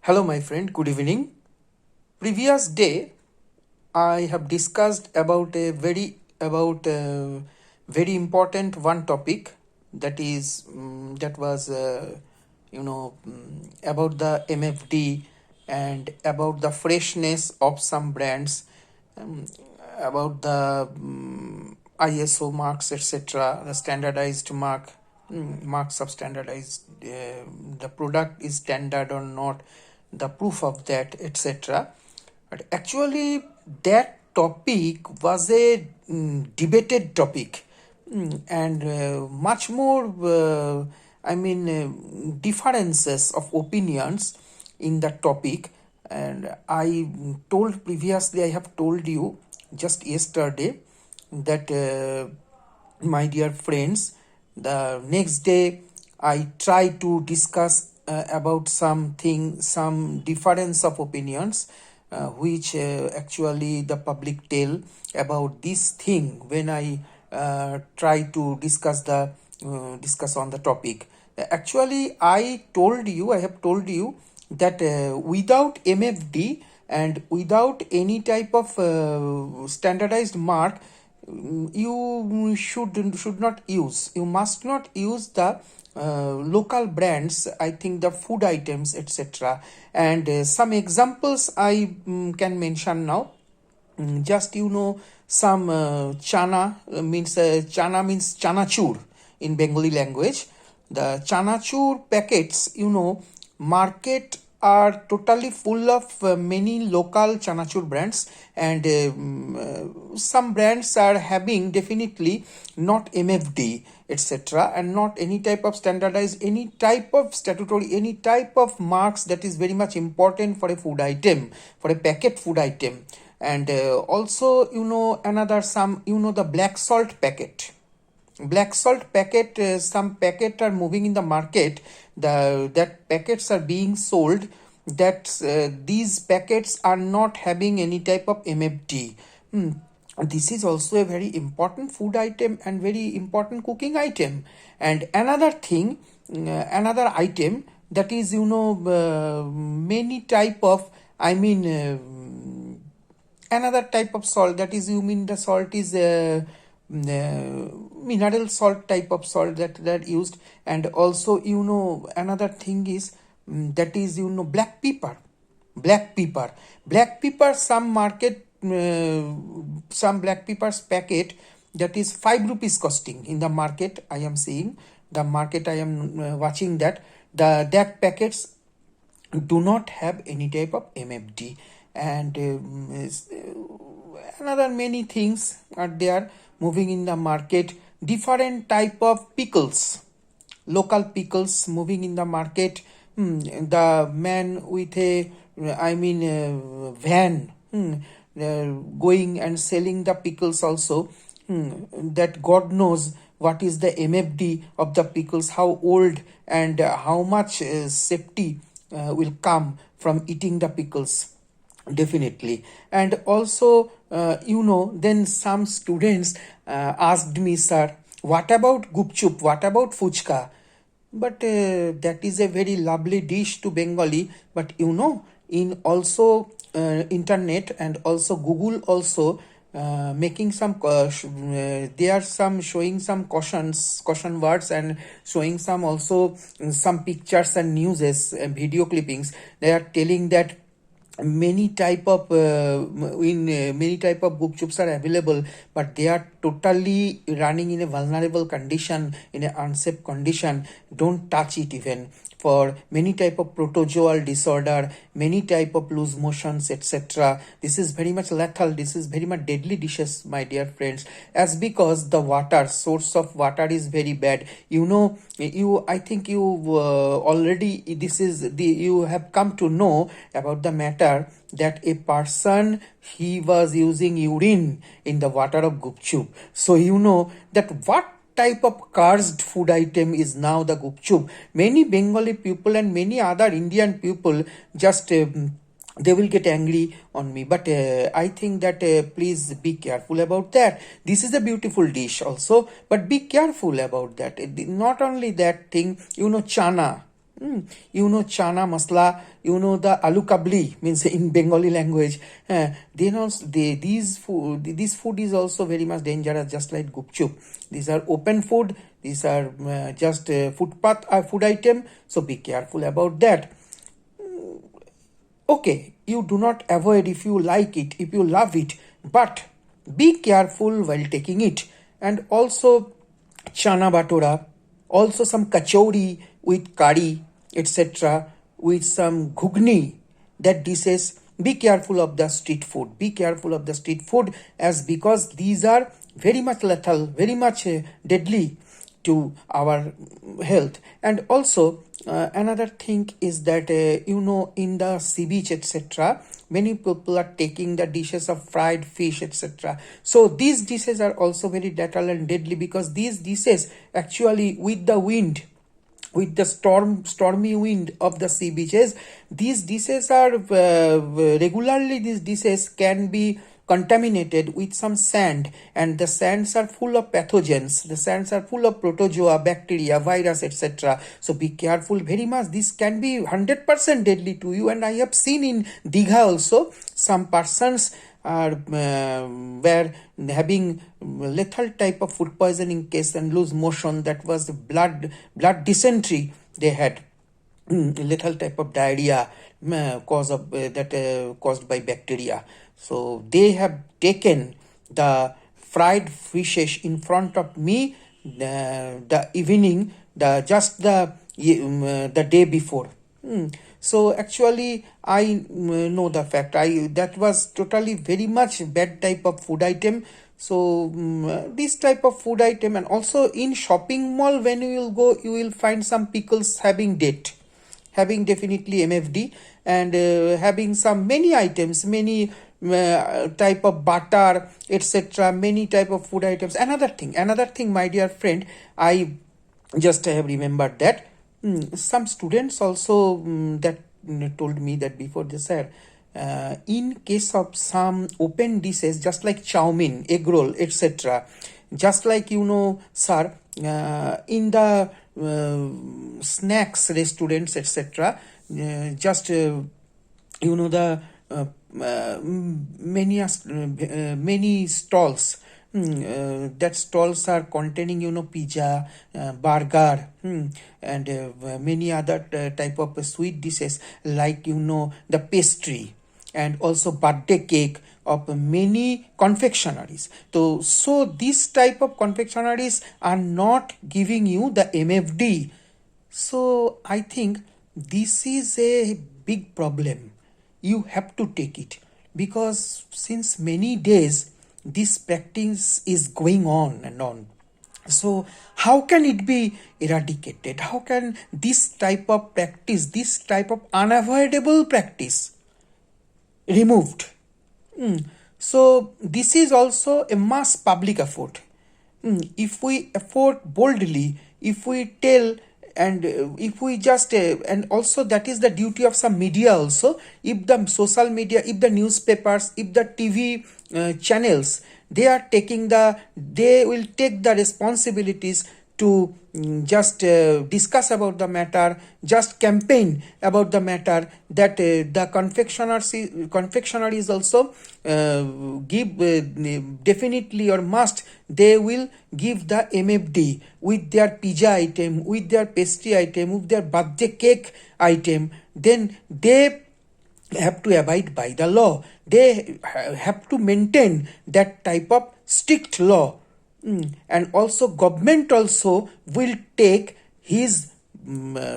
Hello, my friend. Good evening. Previous day, I have discussed about a very important one topic that was about the MFD and about the freshness of some brands, um, about the ISO marks, etc., the standardized marks of standardized, the product is standard or not, the proof of that, etc. But actually, that topic was a debated topic, and much more, differences of opinions in that topic. And I have told you just yesterday that, my dear friends, the next day I try to discuss about some difference of opinions, which actually the public tell about this thing when I try to discuss on the topic. Actually, I have told you that without MFD and without any type of standardized mark, you should not use. You must not use the local brands. I think the food items, etc. And some examples I can mention now. Just some chana means chanachur in Bengali language. The chanachur packets, market are totally full of many local chanachur brands, and some brands are having definitely not MFD, etc., and not any type of standardized, any type of statutory, any type of marks that is very much important for a food item, for a packet food item. And also, another some, the black salt packet. Black salt packet, some packet are moving in the market. That packets are being sold, that these packets are not having any type of MFD. This is also a very important food item and very important cooking item. And another thing, another item, that is, many type of, another type of salt, that is, you mean the salt is mineral salt type of salt that used. And also, another thing is, that is, black pepper. Black pepper, some market, some black peppers packet, that is 5 rupees costing in the market. I am seeing the market, I am watching that packets do not have any type of MFD. And another many things are there moving in the market. Different type of pickles, local pickles moving in the market. The man with a, van, going and selling the pickles also. That God knows what is the MFD of the pickles, how old, and how much safety will come from eating the pickles, definitely. And also, then some students asked me, sir, what about gupchup, what about fuchka? But that is a very lovely dish to Bengali. But in also internet and also Google also, making some they are some showing some caution words, and showing some also some pictures and newses and video clippings. They are telling that many type of book are available, but they are totally running in a vulnerable condition, in an unsafe condition. Don't touch it even. For many type of protozoal disorder, many type of loose motions, etc., this is very much lethal, this is very much deadly dishes, my dear friends. As because the water, source of water is very bad. I think you already, this is the, you have come to know about the matter, that a person, he was using urine in the water of gupchup. So that what type of cursed food item is now the gupchup. Many Bengali people and many other Indian people just they will get angry on me. But I think that please be careful about that. This is a beautiful dish also, but be careful about that. Not only that thing, chana. Chana masla, the aloo kabli, means in Bengali language. Then also this food is also very much dangerous, just like gupchup. These are open food. These are just footpath food item. So be careful about that. Okay, you do not avoid if you like it, if you love it, but be careful while taking it. And also chana batora, also some kachori with curry, etc., with some ghugni, that dishes. Be careful of the street food. Be careful of the street food, as because these are very much lethal, very much deadly to our health. And also another thing is that in the sea beach, etc., many people are taking the dishes of fried fish, etc. So these dishes are also very lethal and deadly, because these dishes actually, with the wind, with the stormy wind of the sea beaches, these dishes are regularly, these dishes can be contaminated with some sand, and the sands are full of pathogens, the sands are full of protozoa, bacteria, virus, etc. So be careful very much. This can be 100% deadly to you. And I have seen in Digha also, some persons are were having lethal type of food poisoning case and lose motion. That was blood dysentery they had. Lethal type of diarrhea caused by bacteria. So they have taken the fried fishes in front of me the evening, the day before. So actually, I know the fact. That was totally very much bad type of food item. So this type of food item, and also in shopping mall, when you will go, you will find some pickles having date, having definitely MFD, and having some many items, many type of butter, etc., many type of food items. Another thing, my dear friend, I just have remembered that some students also that told me that before they said, in case of some open dishes, just like chow mein, egg roll, etc., just like sir, in the snacks restaurants, etc., just the many stalls, that stalls are containing pizza, burger, and many other type of sweet dishes, like the pastry, and also birthday cake of many confectionaries. So this type of confectionaries are not giving you the MFD. So I think this is a big problem. You have to take it, because since many days this practice is going on and on. So how can it be eradicated? How can this type of practice, this type of unavoidable practice, removed? So this is also a mass public effort. If we effort boldly, if we tell, and if we just and also that is the duty of some media also. If the social media, if the newspapers, if the TV channels, they will take the responsibilities to just discuss about the matter, just campaign about the matter, that the confectionaries also give definitely or must, they will give the MFD with their pizza item, with their pastry item, with their birthday cake item. Then they have to abide by the law. They have to maintain that type of strict law. And also government also will take his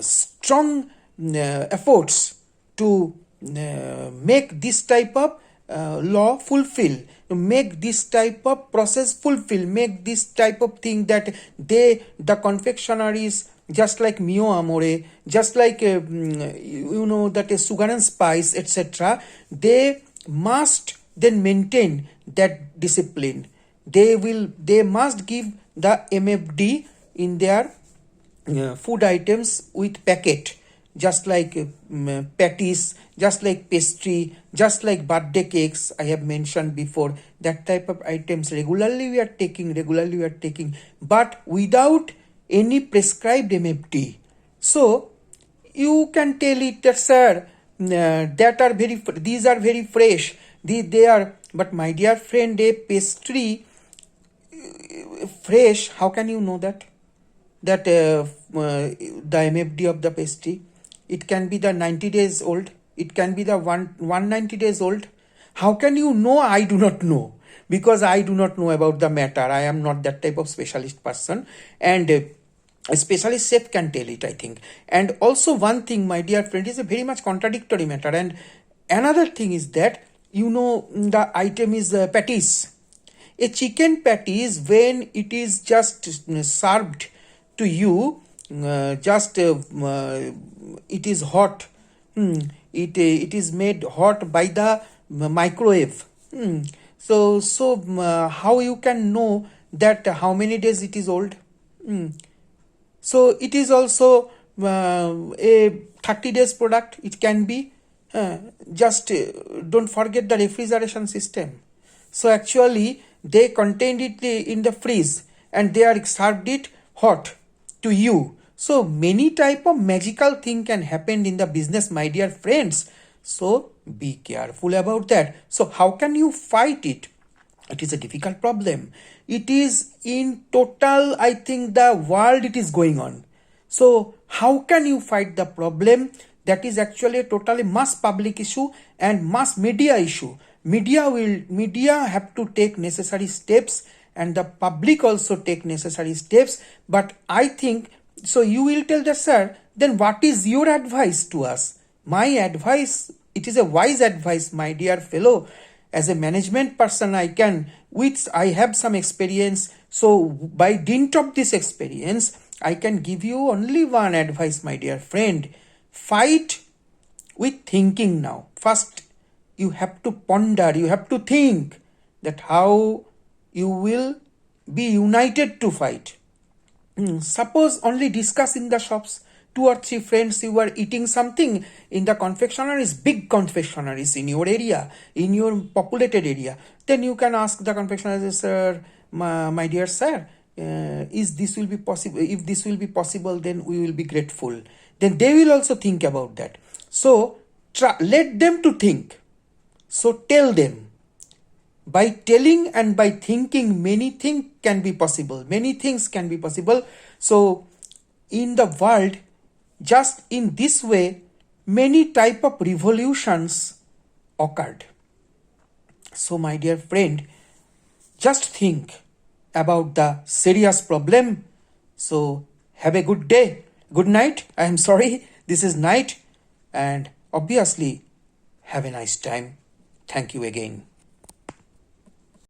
strong efforts to make this type of law fulfill, make this type of process fulfill, make this type of thing, that the confectionaries, just like Mio Amore, just like that is sugar and spice, etc., they must then maintain that discipline. They must give the MFD in their food items with packet, just like patties, just like pastry, just like birthday cakes, I have mentioned before. That type of items regularly we are taking, but without any prescribed MFD. So you can tell it that, sir, these are very fresh. They are, but my dear friend, a pastry fresh, how can you know that? The MFD of the pastry, it can be the 90 days old, it can be the 190 days old. How can you know? I do not know, because I do not know about the matter. I am not that type of specialist person, and a specialist chef can tell it, I think. And also one thing, my dear friend, is a very much contradictory matter. And another thing is that, the item is patties. A chicken patties, when it is just served to you, just it is hot. It is made hot by the microwave. How you can know that how many days it is old? So it is also a 30 days product. It can be. Just don't forget the refrigeration system. So actually they contained it in the freeze, and they are served it hot to you. So many type of magical thing can happen in the business, my dear friends. So be careful about that. So how can you fight it? It is a difficult problem. It is in total, I think, the world it is going on. So how can you fight the problem? That is actually a totally mass public issue and mass media issue. Media have to take necessary steps, and the public also take necessary steps. But I think, so you will tell the, sir, then what is your advice to us? My advice, it is a wise advice, my dear fellow. As a management person, I have some experience. So by dint of this experience, I can give you only one advice, my dear friend. Fight with thinking now. First, you have to ponder, you have to think that how you will be united to fight. Suppose only discuss in the shops. 2 or 3 friends, you are eating something in the confectionaries, big confectionaries in your area, in your populated area. Then you can ask the confectionaries, sir, my dear sir, is this will be possible? If this will be possible, then we will be grateful. Then they will also think about that. So let them to think. So tell them. By telling and by thinking, many things can be possible. Many things can be possible. So in the world, just in this way, many type of revolutions occurred. So my dear friend, just think about the serious problem. So have a good day. Good night. I am sorry. This is night. And obviously, have a nice time. Thank you again.